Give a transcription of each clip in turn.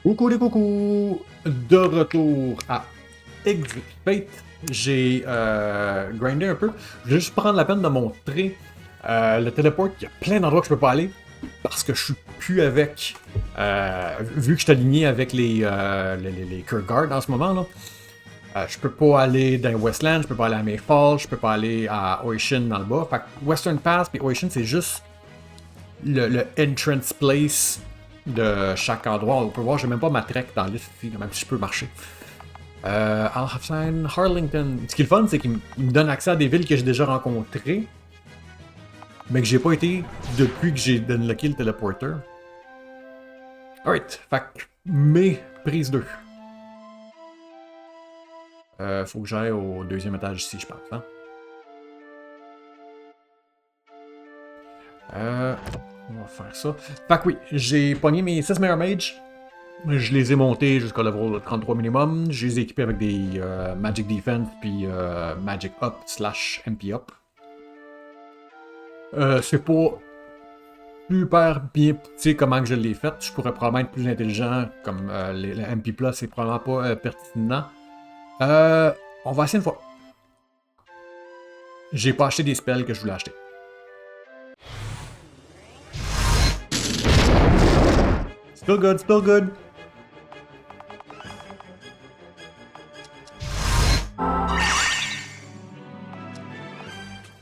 Coucou les coucous! De retour à Exit Fate. J'ai grindé un peu. Je vais juste prendre la peine de montrer le téléport. Il y a plein d'endroits que je peux pas aller parce que je suis plus avec. Vu que je suis aligné avec les Kurgard en ce moment, là. Je peux pas aller dans Westland, je peux pas aller à Mayfall, je peux pas aller à Ocean dans le bas. Fait que Western Pass et Ocean, c'est juste le entrance place de chaque endroit. On peut voir, j'ai même pas ma trek dans la liste ici, même si je peux marcher. Alhafstein, Harlington. Ce qui est le fun, c'est qu'il me donne accès à des villes que j'ai déjà rencontrées, mais que j'ai pas été depuis que j'ai unlocké le teleporter. Alright, fait que mes prises 2. Faut que j'aille au deuxième étage ici, je pense. Hein? On va faire ça. Fait que oui, j'ai pogné mes 6 meilleurs mages. Je les ai montés jusqu'au level 33 minimum. Je les ai équipés avec des Magic Defense puis Magic Up / MP Up. C'est pas super bien poussé comment que je l'ai fait. Je pourrais probablement être plus intelligent, comme le MP Plus, c'est probablement pas pertinent. On va essayer une fois. J'ai pas acheté des spells que je voulais acheter. Still good, still good.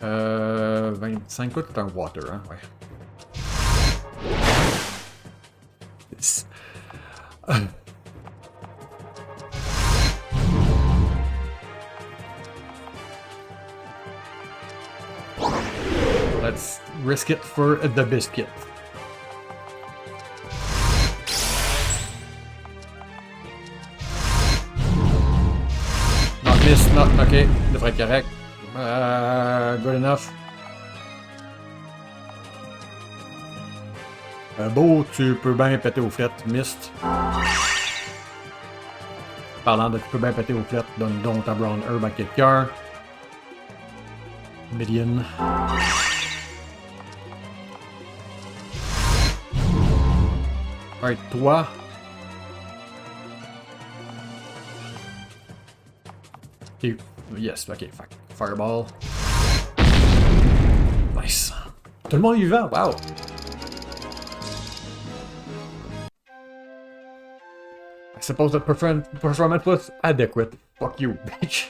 Euh, 25 quoi, c'est un water, hein, ouais. Let's risk it for the biscuit. Not miss, not, ok, devrait être correct. Good enough. Beau, tu peux bien péter aux frettes, Mist. Parlant de tu peux bien péter aux frettes, donne donc ta brown herb à quelqu'un. Million. Alright, toi. Ok, yes, ok, fireball. Nice. Tout le monde y va, wow. I suppose the performance was adequate. Fuck you, bitch.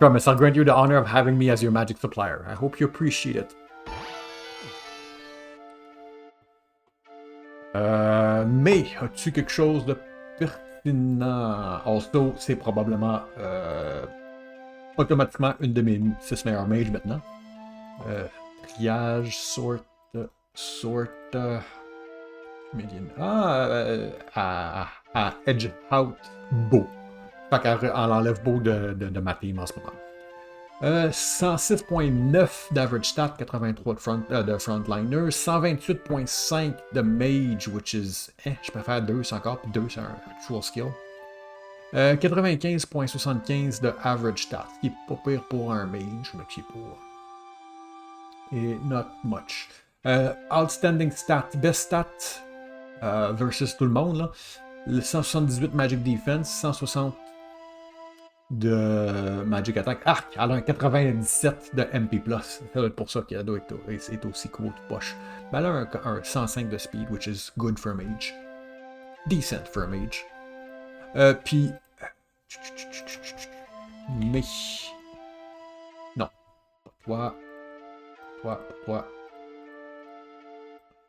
Promise, I'll grant you the honor of having me as your magic supplier. I hope you appreciate it. Mais, as-tu quelque chose de pertinent? Also, c'est probablement automatiquement une de mes 6 meilleurs mages maintenant. Triage, sort, median. Edge out, beau. Fait qu'elle enlève beau de ma team en ce moment. 106.9 d'average stat, 83 de frontliner, 128.5 de mage, which is, je préfère 2, c'est encore, 2 c'est un actual skill. 95.75 de average stat, qui est pas pire pour un mage, mais qui est pas... Et not much. Outstanding stat, best stat versus tout le monde, là. Le 178 Magic Defense, 160 de Magic Attack. Ah, elle a un 97 de MP+. Ça doit être pour ça qu'elle doit être aussi cool de poche. Mais elle a un 105 de Speed, which is good for a mage. Decent for a mage. Puis... Mais... Non. Toi...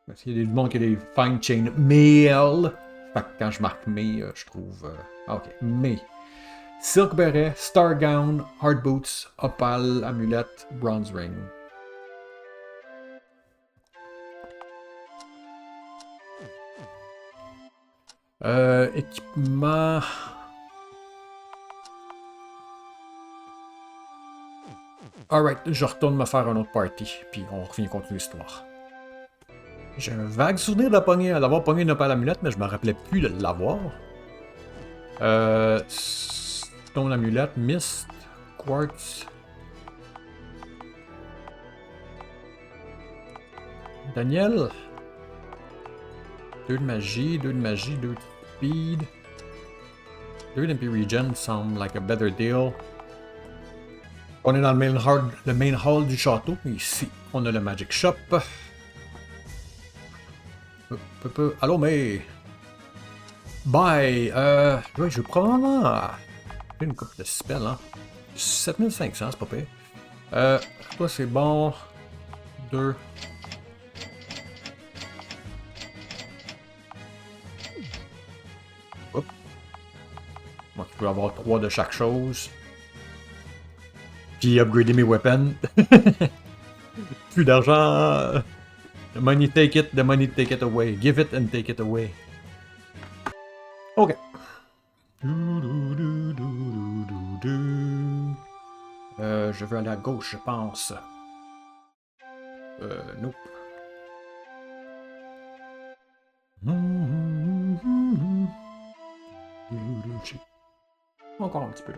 Parce qu'il y a du monde qui a des fine chain mail. Fait que quand je marque mais, je trouve... ok, mais... Silk Beret, Star Gown, Hard Boots, Opal, Amulette, Bronze Ring. Équipement... Alright, je retourne me faire un autre party, puis on revient continuer l'histoire. J'ai un vague souvenir d'avoir pogné une Opal Amulette, mais je me rappelais plus de l'avoir. Stone Amulette, Mist, Quartz. Daniel. 2 de magie, 2 de speed. 3 MP regen sound like a better deal. On est dans le main hall du château. Ici, on a le Magic Shop. Allô, mais... Bye! Ouais, je vais probablement... une coupe de spell, hein. 7500, c'est pas pire. Toi, c'est bon. 2. Hop. Moi, je peux avoir 3 de chaque chose. Puis upgrader mes weapons. Plus d'argent. The money take it, the money take it away. Give it and take it away. Ok. Je veux aller à gauche, je pense. Nope. Encore un petit peu.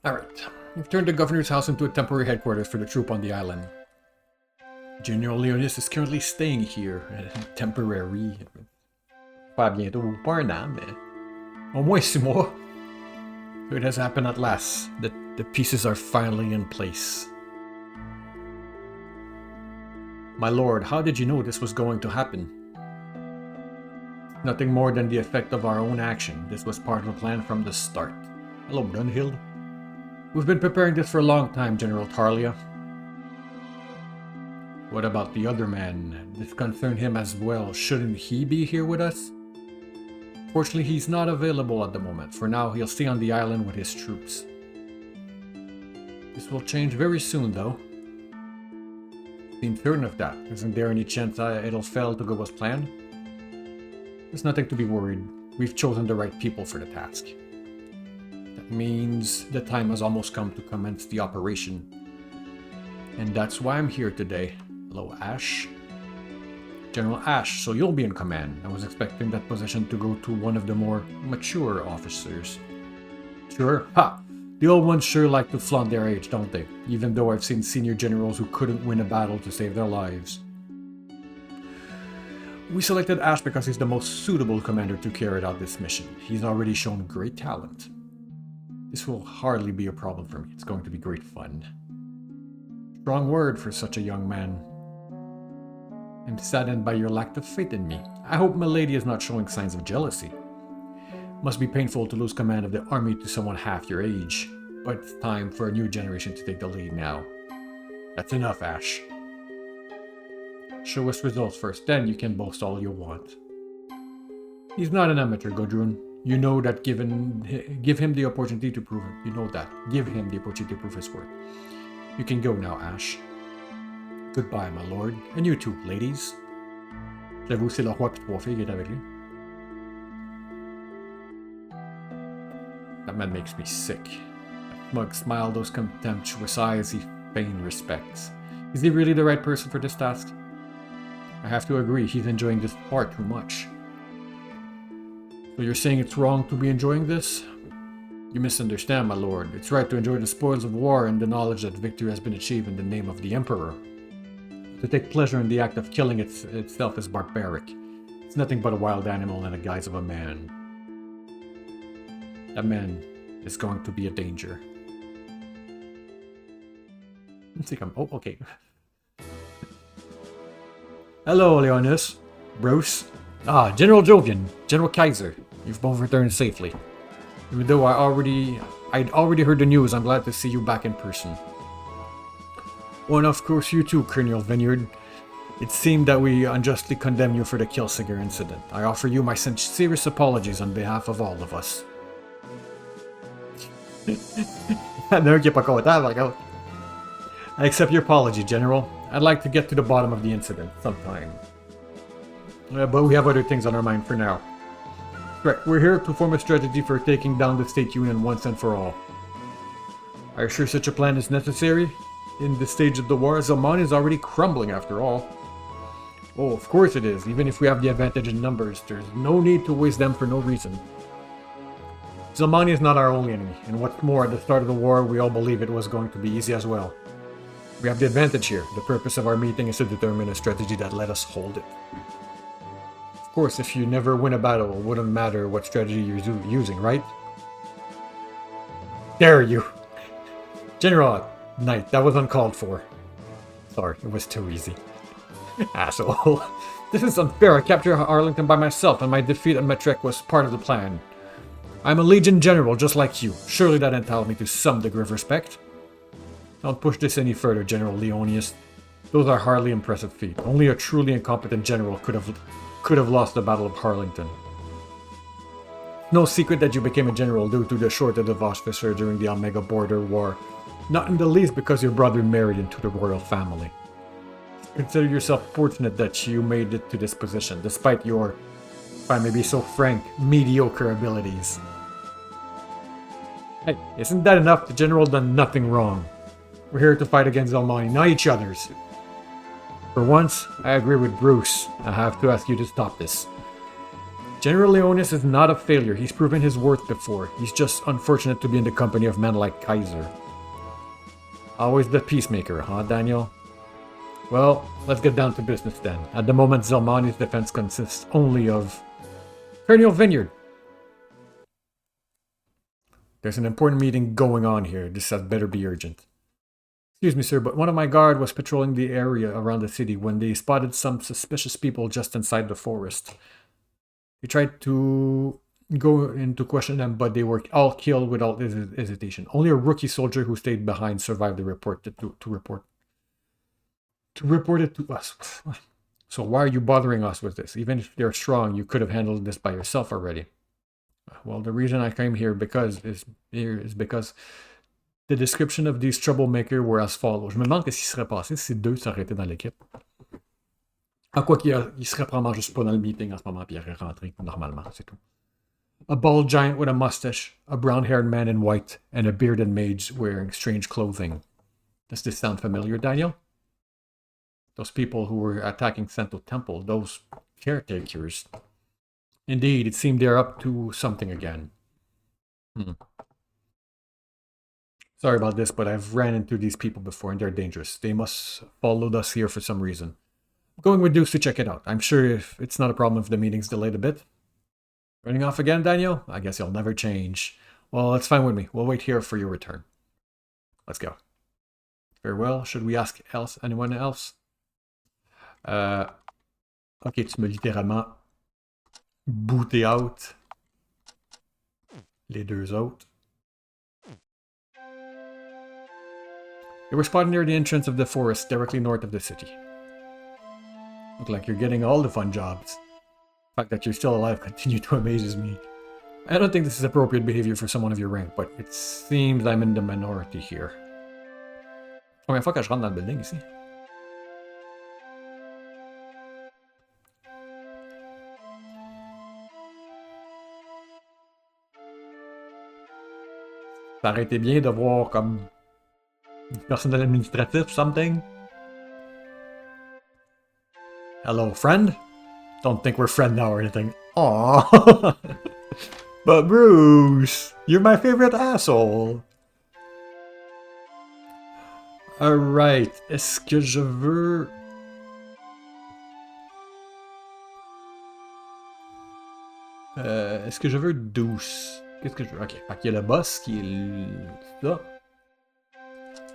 Alright. You've turned the governor's house into a temporary headquarters for the troop on the island. General Leonis is currently staying here. Temporary. Pas bientôt, pas un an, mais... Au moins 6 mois. It has happened at last. The pieces are finally in place. My lord, how did you know this was going to happen? Nothing more than the effect of our own action. This was part of the plan from the start. Hello, Brunhild. We've been preparing this for a long time, General Tarlia. What about the other man? This concerned him as well. Shouldn't he be here with us? Fortunately, he's not available at the moment. For now, he'll stay on the island with his troops. This will change very soon, though. Seem certain of that. Isn't there any chance it'll fail to go as planned? There's nothing to be worried. We've chosen the right people for the task. That means the time has almost come to commence the operation. And that's why I'm here today. Hello, Ash. General Ash, so you'll be in command. I was expecting that position to go to one of the more mature officers. Sure? Ha! The old ones sure like to flaunt their age, don't they? Even though I've seen senior generals who couldn't win a battle to save their lives. We selected Ash because he's the most suitable commander to carry out this mission. He's already shown great talent. This will hardly be a problem for me. It's going to be great fun. Strong word for such a young man. I'm saddened by your lack of faith in me. I hope Milady is not showing signs of jealousy. Must be painful to lose command of the army to someone half your age. But it's time for a new generation to take the lead now. That's enough, Ash. Show us results first, then you can boast all you want. He's not an amateur, Gudrun. You know that give him the opportunity to prove it. You know that. Give him the opportunity to prove his worth. You can go now, Ash. Goodbye, my lord. And you too, ladies. J'avoue, c'est le roi et 3 filles qui est avec lui. That man makes me sick. That smug smile, those contemptuous eyes he feigned respects. Is he really the right person for this task? I have to agree, he's enjoying this far too much. So you're saying it's wrong to be enjoying this? You misunderstand, my lord. It's right to enjoy the spoils of war and the knowledge that victory has been achieved in the name of the Emperor. To take pleasure in the act of killing itself is barbaric. It's nothing but a wild animal in the guise of a man. That man is going to be a danger. Let's see, oh, okay. Hello, Leonis. Bruce. Ah, General Jovian. General Kaiser. You've both returned safely. Even though I'd already heard the news, I'm glad to see you back in person. Oh, and of course you too, Colonel Vineyard. It seemed that we unjustly condemned you for the Killsinger incident. I offer you my sincerest apologies on behalf of all of us. I accept your apology, General. I'd like to get to the bottom of the incident sometime. But we have other things on our mind for now. Correct, we're here to form a strategy for taking down the State Union once and for all. Are you sure such a plan is necessary? In this stage of the war, Zaman is already crumbling after all. Oh, of course it is. Even if we have the advantage in numbers, there's no need to waste them for no reason. Zaman is not our only enemy, and what's more, at the start of the war, we all believed it was going to be easy as well. We have the advantage here. The purpose of our meeting is to determine a strategy that let us hold it. course, if you never win a battle, it wouldn't matter what strategy you're using, right? Dare you! General, Knight, that was uncalled for. Sorry, it was too easy. Asshole. This is unfair. I captured Arlington by myself, and my defeat at Metrek was part of the plan. I'm a Legion General, just like you. Surely that entitles me to some degree of respect. Don't push this any further, General Leonius. Those are hardly impressive feats. Only a truly incompetent general could have lost the Battle of Arlington. No secret that you became a general due to the shortage of officer during the Omega Border War. Not in the least because your brother married into the royal family. Consider yourself fortunate that you made it to this position, despite your, if I may be so frank, mediocre abilities. Hey, isn't that enough? The general done nothing wrong. We're here to fight against Almighty, not each other's. For once, I agree with Bruce. I have to ask you to stop this. General Leonis is not a failure. He's proven his worth before. He's just unfortunate to be in the company of men like Kaiser. Always the peacemaker, huh, Daniel? Well, let's get down to business then. At the moment, Zelmani's defense consists only of Colonel Vineyard. There's an important meeting going on here. This had better be urgent. Excuse me, sir, but one of my guard was patrolling the area around the city when they spotted some suspicious people just inside the forest. They tried to go in to question them, but they were all killed without hesitation. Only a rookie soldier who stayed behind survived the report to report it to us. So why are you bothering us with this? Even if they're strong, you could have handled this by yourself already. Well, the reason I came here is because the description of these troublemakers were as follows. Je me demande qu'est-ce qui serait passé si ces deux s'arrêtaient dans l'équipe. À quoi qu'il serait probablement juste pas dans le meeting en ce moment, puis il aurait rentré normalement, c'est tout. A bald giant with a mustache, a brown-haired man in white, and a bearded mage wearing strange clothing. Does this sound familiar, Daniel? Those people who were attacking Sento Temple, those caretakers. Indeed, it seemed they're up to something again. Sorry about this, but I've ran into these people before and they're dangerous. They must have followed us here for some reason. I'm going with Deuce to check it out. I'm sure if it's not a problem if the meeting's delayed a bit. Running off again, Daniel? I guess you'll never change. Well, that's fine with me. We'll wait here for your return. Let's go. Farewell. Should we ask anyone else? Ok, tu m'as littéralement booté out les deux autres. They were spotted near the entrance of the forest directly north of the city. Look like you're getting all the fun jobs. The fact that you're still alive continues to amazes me. I don't think this is appropriate behavior for someone of your rank, but it seems I'm in the minority here. Première fois que je rentre dans le building ici. Ça aurait été bien de voir comme du personnel administratif, something. Hello, friend? Don't think we're friends now or anything. Aww. But Bruce, you're my favorite asshole. Alright, est-ce que je veux... est-ce que je veux douce? Qu'est-ce que je veux? Ok, fait qu'il y a le boss qui est là.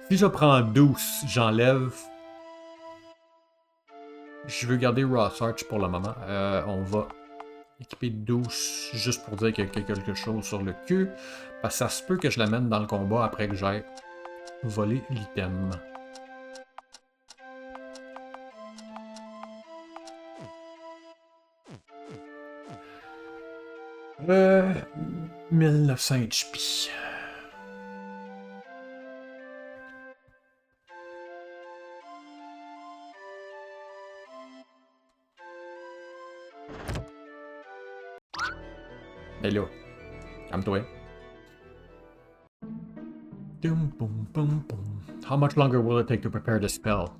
Si je prends douce, j'enlève... Je veux garder Ross Arch pour le moment. On va équiper douce juste pour dire qu'il y a quelque chose sur le cul. Parce que ça se peut que je l'amène dans le combat après que j'aille voler l'item. Euh... 1900 HP. Hey là, calme-toi. How much longer will it take to prepare the spell?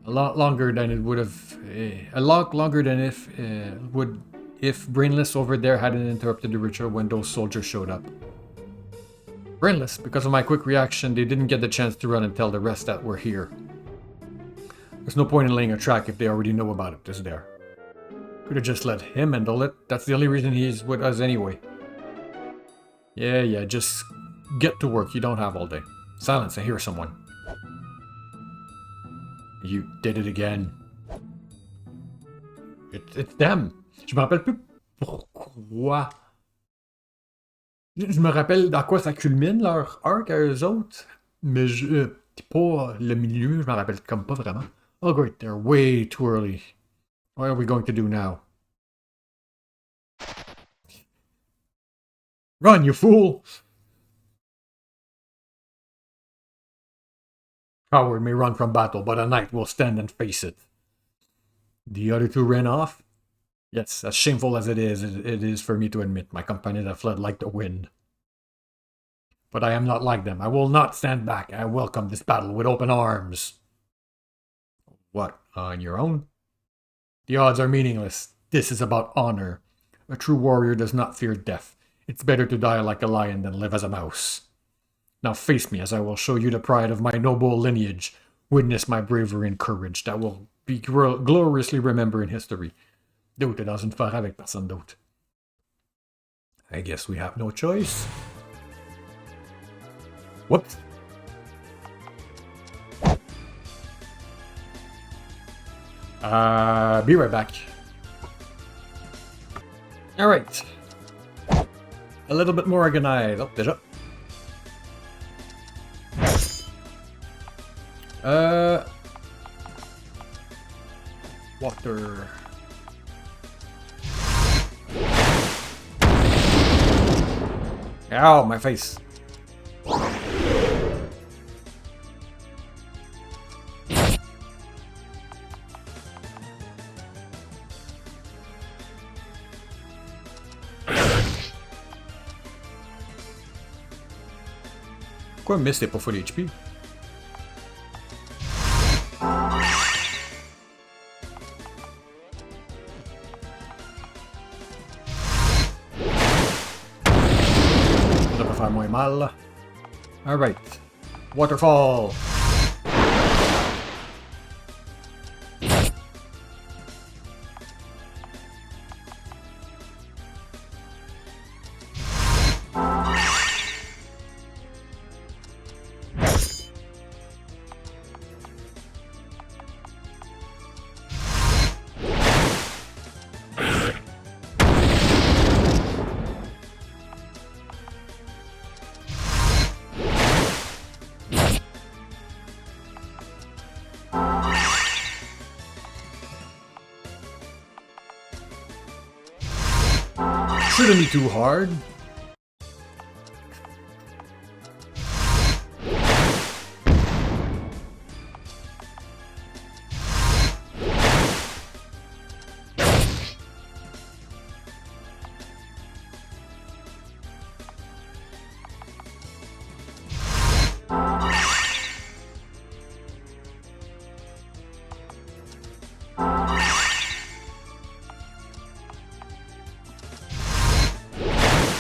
A lot longer than it would have. A lot longer than if Brainless over there hadn't interrupted the ritual when those soldiers showed up. Brainless, because of my quick reaction, they didn't get the chance to run and tell the rest that we're here. There's no point in laying a track if they already know about it, is there? Could have just let him handle it. That's the only reason he's with us anyway. Yeah, just get to work. You don't have all day. Silence, I hear someone. You did it again. It's them. Je me rappelle plus pourquoi. Je me rappelle dans quoi ça culmine leur arc à eux autres, mais pas le milieu, je me rappelle comme pas vraiment. Oh great, they're way too early. What are we going to do now? Run, you fool! Coward may run from battle, but a knight will stand and face it. The other two ran off? Yes, as shameful as it is for me to admit, my companions have fled like the wind. But I am not like them. I will not stand back. I welcome this battle with open arms. What, on your own? The odds are meaningless. This is about honor. A true warrior does not fear death. It's better to die like a lion than live as a mouse. Now face me, as I will show you the pride of my noble lineage. Witness my bravery and courage that will be gloriously remembered in history. D'où t'es dans une forêt avec personne d'autre. I guess we have no choice. Whoops. Be right back. Alright. A little bit more organized. Oh, déjà. Water. Ow, my face. Pourquoi Mist est pas full HP? Ça va faire moins mal. Alright. Waterfall. Shouldn't be too hard.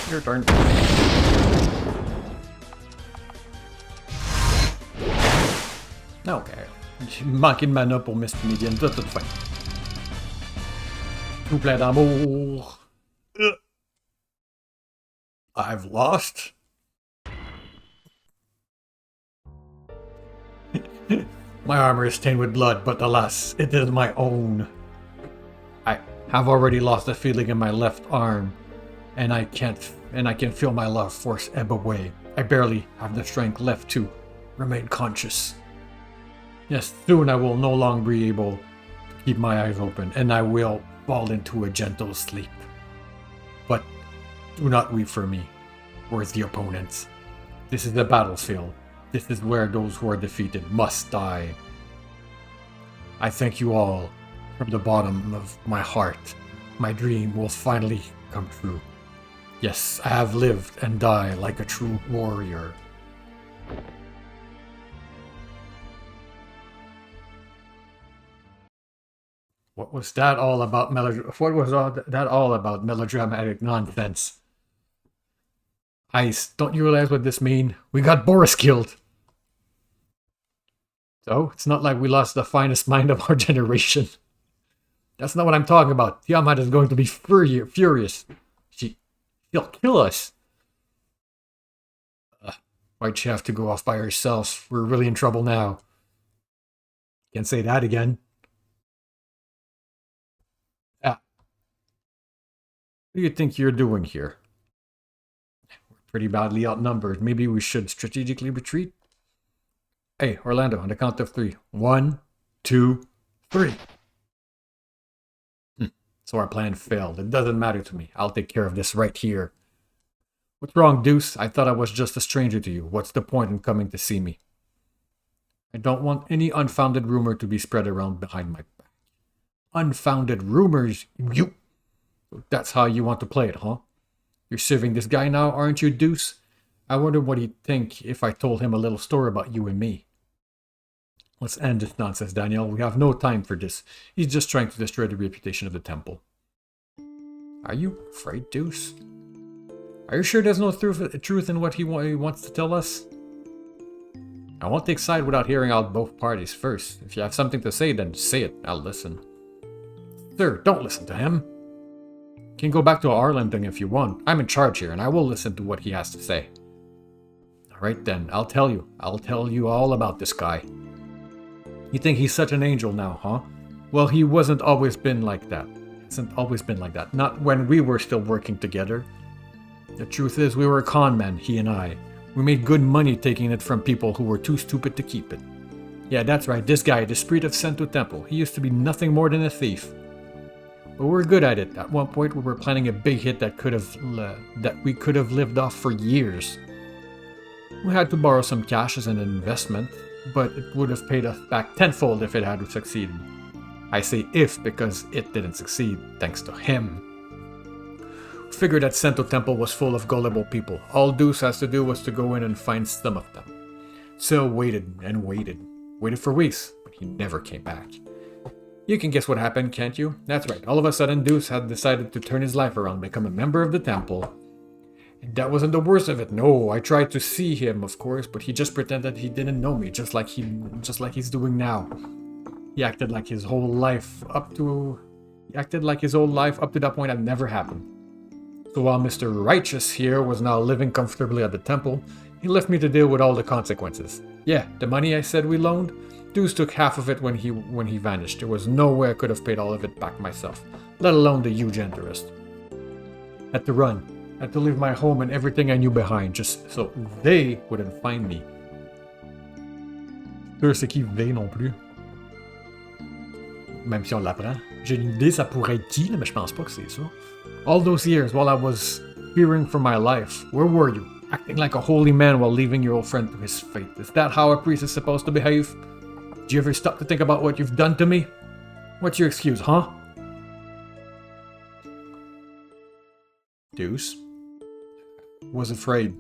Your turn. Ok. J'ai manqué de mana pour Mist Median, tout fait. Tout plein d'amour. I've lost. My armor is stained with blood, but alas, it is my own. I have already lost the feeling in my left arm, and I can feel my love force ebb away. I barely have the strength left to remain conscious. Yes, soon I will no longer be able to keep my eyes open, and I will fall into a gentle sleep. But do not weep for me, worthy opponents. This is the battlefield. This is where those who are defeated must die. I thank you all from the bottom of my heart. My dream will finally come true. Yes, I have lived and died like a true warrior. What was that all about melodramatic nonsense? Ice, don't you realize what this means? We got Boris killed! So, it's not like we lost the finest mind of our generation. That's not what I'm talking about. Tiamat is going to be furious. She'll kill us. Why'd she have to go off by herself? We're really in trouble now. Can't say that again. What do you think you're doing here? We're pretty badly outnumbered. Maybe we should strategically retreat? Hey, Orlando, on the count of 3. 1, 2, 3. So our plan failed. It doesn't matter to me. I'll take care of this right here. What's wrong, Deuce? I thought I was just a stranger to you. What's the point in coming to see me? I don't want any unfounded rumor to be spread around behind my back. Unfounded rumors? You... That's how you want to play it, huh? You're serving this guy now, aren't you, Deuce? I wonder what he'd think if I told him a little story about you and me. Let's end this nonsense, Daniel. We have no time for this. He's just trying to destroy the reputation of the temple. Are you afraid, Deuce? Are you sure there's no truth in what he wants to tell us? I won't take side without hearing out both parties first. If you have something to say, then say it. I'll listen. Sir, don't listen to him. You can go back to Arlington if you want. I'm in charge here, and I will listen to what he has to say. Alright then, I'll tell you. I'll tell you all about this guy. You think he's such an angel now, huh? Well, he wasn't always been like that. Hasn't always been like that. Not when we were still working together. The truth is, we were con men, he and I. We made good money taking it from people who were too stupid to keep it. Yeah, that's right, this guy, the spirit of Sento Temple. He used to be nothing more than a thief. But we were good at it. At one point, we were planning a big hit that we could have lived off for years. We had to borrow some cash as an investment, but it would have paid us back tenfold if it had succeeded. I say if because it didn't succeed, thanks to him. We figured that Sento Temple was full of gullible people. All Deuce has to do was to go in and find some of them. So waited and waited. Waited for weeks, but he never came back. You can guess what happened, can't you? That's right, all of a sudden Deuce had decided to turn his life around, become a member of the temple. And that wasn't the worst of it. No, I tried to see him, of course, but he just pretended he didn't know me, just like he's doing now. He acted like his whole life up to that point had never happened. So while Mr. Righteous here was now living comfortably at the temple, he left me to deal with all the consequences. Yeah, the money I said we loaned, Deuce took half of it when he vanished. There was no way I could have paid all of it back myself, let alone the huge interest. Had to run. Had to leave my home and everything I knew behind, just so they wouldn't find me. Sûr, c'est qui they non plus? Même si on l'apprend. J'ai une idée, ça pourrait être qui, mais je pense pas que c'est ça. All those years while I was fearing for my life, where were you? Acting like a holy man while leaving your old friend to his fate. Is that how a priest is supposed to behave? Did you ever stop to think about what you've done to me? What's your excuse, huh? Deuce? Was afraid.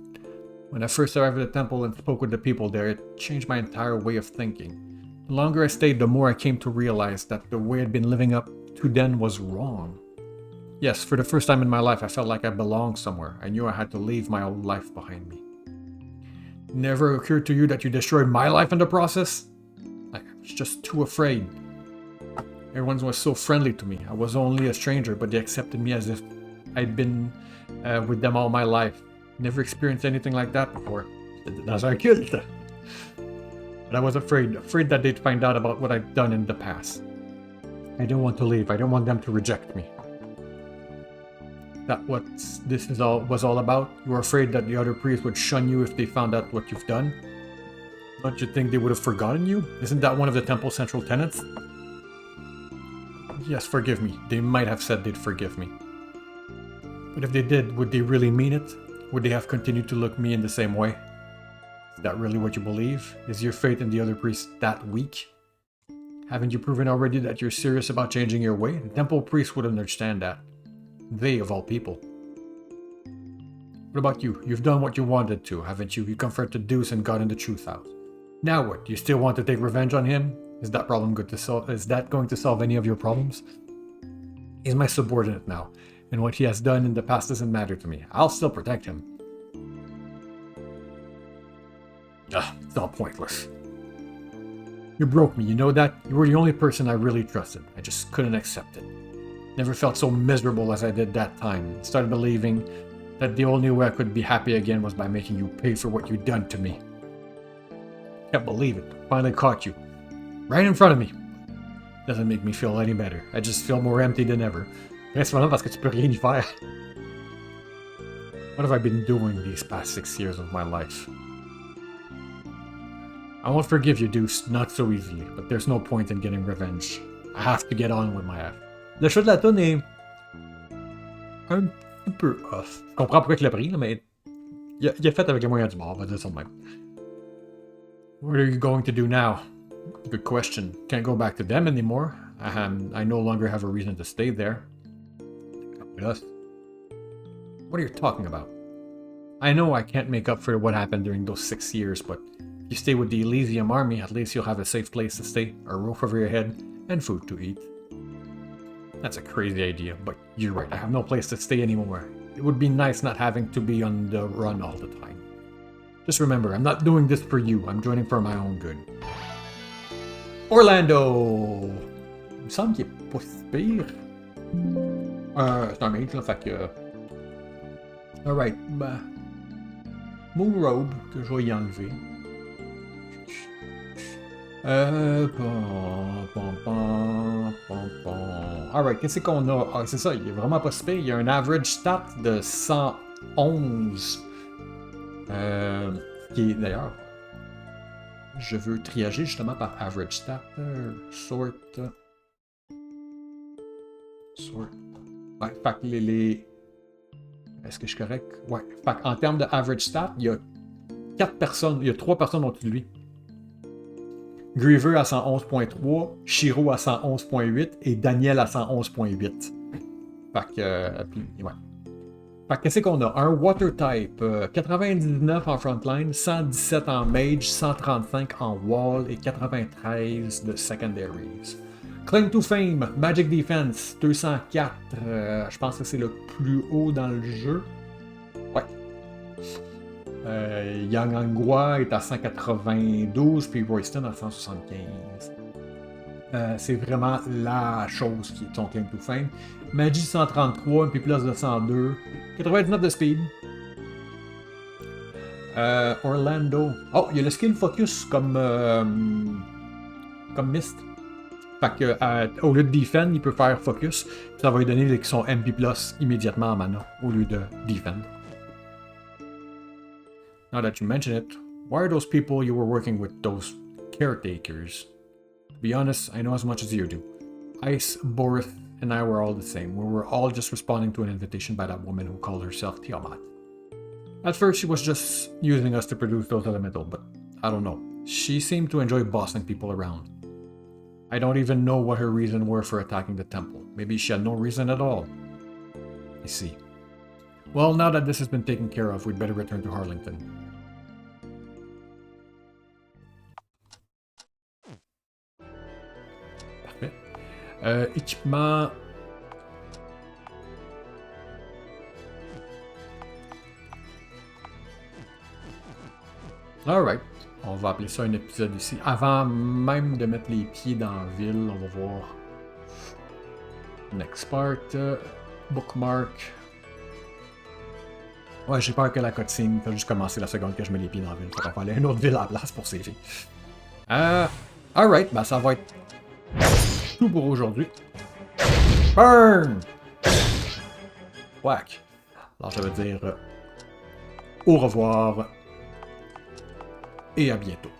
When I first arrived at the temple and spoke with the people there, it changed my entire way of thinking. The longer I stayed, the more I came to realize that the way I'd been living up to then was wrong. Yes, for the first time in my life, I felt like I belonged somewhere. I knew I had to leave my old life behind me. It never occurred to you that you destroyed my life in the process? I was just too afraid. Everyone was so friendly to me. I was only a stranger, but they accepted me as if I'd been with them all my life. Never experienced anything like that before. That's our cute. But I was afraid that they'd find out about what I'd done in the past. I didn't want to leave. I didn't want them to reject me. That what this was all about? You were afraid that the other priests would shun you if they found out what you've done? Don't you think they would have forgotten you? Isn't that one of the temple's central tenets? Yes, forgive me. They might have said they'd forgive me. But if they did, would they really mean it? Would they have continued to look me in the same way? Is that really what you believe? Is your faith in the other priests that weak? Haven't you proven already that you're serious about changing your way? The temple priests would understand that. They, of all people. What about you? You've done what you wanted to, haven't you? You confronted Deuce and gotten the truth out. Now what? Do you still want to take revenge on him? Is that problem good to solve? Is that going to solve any of your problems? He's my subordinate now, and what he has done in the past doesn't matter to me. I'll still protect him. It's all pointless. You broke me, you know that? You were the only person I really trusted. I just couldn't accept it. Never felt so miserable as I did that time. Started believing that the only way I could be happy again was by making you pay for what you'd done to me. Can't believe it. Finally caught you. Right in front of me. Doesn't make me feel any better. I just feel more empty than ever. Principalement parce que tu peux rien y faire. What have I been doing these past 6 years of my life? I won't forgive you, Deuce, not so easily, but there's no point in getting revenge. I have to get on with my life. Le choix de la tonne est un petit peu off. Je comprends pourquoi il l'a pris, là, mais il a fait avec les moyens du bord, on va dire ça de même. What are you going to do now? Good question. Can't go back to them anymore. I no longer have a reason to stay there. What are you talking about? I know I can't make up for what happened during those 6 years, but if you stay with the Elysium army, at least you'll have a safe place to stay, a roof over your head, and food to eat. That's a crazy idea, but you're right, I have no place to stay anymore. It would be nice not having to be on the run all the time. Just remember, I'm not doing this for you, I'm joining for my own good. Orlando! Il me semble qu'il est pas si pire. C'est un mage, là, fait que... Alright, bah... Moon Robe, que je vais y enlever. Alright, qu'est-ce qu'on a? Ah, c'est ça, il est vraiment pas si pire. Il y a un average stat de 111. Qui est d'ailleurs... Je veux triager justement par average stat. Sort. Ouais, fait que les... Est-ce que je suis correct? Ouais. Fait qu'en termes de average stat, il y a 4 personnes, il y a 3 personnes au-dessus de lui. Griever à 111.3, Shiro à 111.8 et Daniel à 111.8. Fait que... ouais. Fait que qu'est-ce qu'on a? Un Water Type, 99 en Frontline, 117 en Mage, 135 en Wall et 93 de Secondaries. Claim to Fame, Magic Defense, 204. Je pense que c'est le plus haut dans le jeu. Ouais. Yang Angua est à 192, puis Royston à 175. C'est vraiment la chose qui est son Claim to Fame. Magie 133, puis plus de 102. 99 de speed. Orlando. Oh, il y a le skill focus comme Mist. Fait que au lieu de defend, il peut faire focus. Ça va lui donner son MP plus immédiatement en mana au lieu de defend. Now that you mention it, why are those people you were working with those caretakers? To be honest, I know as much as you do. Ice, Borth, and I were all the same. We were all just responding to an invitation by that woman who called herself Tiamat. At first, she was just using us to produce those elemental, but I don't know. She seemed to enjoy bossing people around. I don't even know what her reason were for attacking the temple. Maybe she had no reason at all. I see. Well, now that this has been taken care of, we'd better return to Harlington. Parfait. Équipement... Alright. On va appeler ça un épisode ici. Avant même de mettre les pieds dans la ville, on va voir. Next part. Bookmark. Ouais, j'ai peur que la cutscene va juste commencer la seconde que je mets les pieds dans la ville. Faudra aller à une autre ville à la place pour sécher. Alright, ben ça va être tout pour aujourd'hui. Burn! Whack! Alors ça veut dire au revoir et à bientôt.